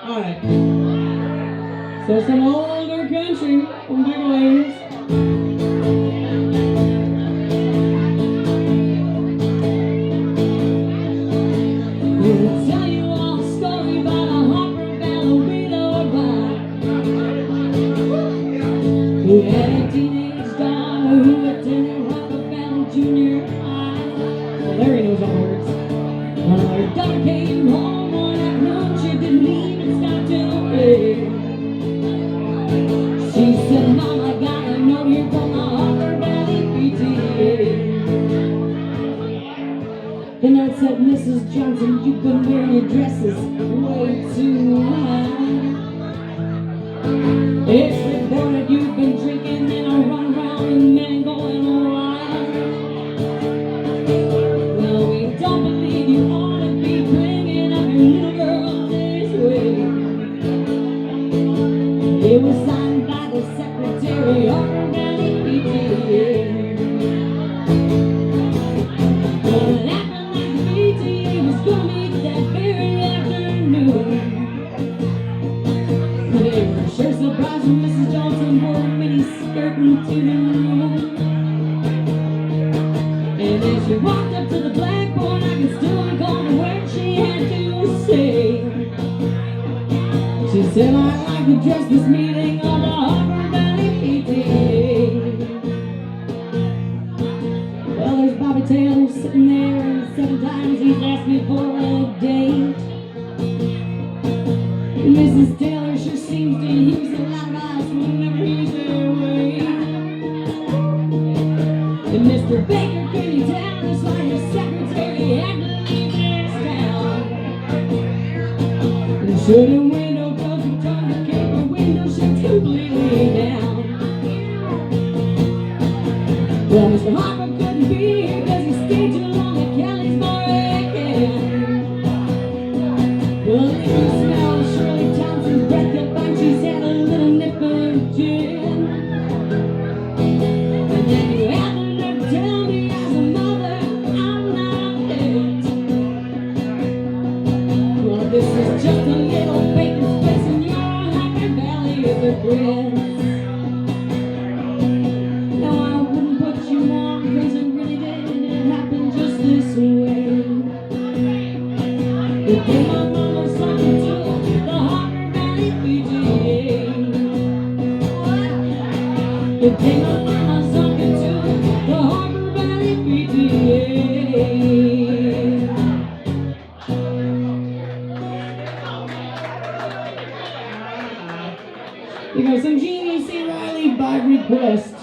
Alright. So some older country from back ladies. We'll tell you all a story about a Harper ballerina who had a teenage daughter who attended Harper Valley Junior High. Well, Larry knows all the words. When her daughter came home one afternoon, she didn't even stop to play. She said, Mom, I got a note here from the Harper Valley PTA. The note said, Mrs. Johnson, you've been wearing your dresses way too high. It's reported you've been drinking and a run around with men going wild. Well, we don't believe you ought to be bringing up your little girl this way. It was signed by the secretary of her Valley PTA. Well, acting like the PTA was gonna meet that very afternoon. They were sure surprised when Mrs. Johnson wore a mini skirt into the room. And as she walked up to the blackboard, I could still recall the words she had to say. She said, I'd like to address this meeting of the Harper Valley PTA. Well, there's Bobby Taylor sitting there, and 7 times he's asked me for a date. Mrs. Taylor sure seems to use a lot of ice whenever he's away. And Mr. Baker, can you tell us why your secretary had to leave this town? And should a window close and turn the cable window shut completely down? Well, Mr. Harper couldn't be here because he stayed too long at Kelly's Bar again. Well, if you smell Shirley Thompson's breath, you'll find she's had a little nip of gin. And then you have to tell me as a mother, I'm not it. Well, this is just a little bacon place in your Happy Valley of the Grits. No, I wouldn't put you on, cause it really didn't happen just this way. The day my mother sung to the Harper Valley PTA. The day my mama sung to the Harper Valley PTA. You know, some Jeannie C. Riley by request.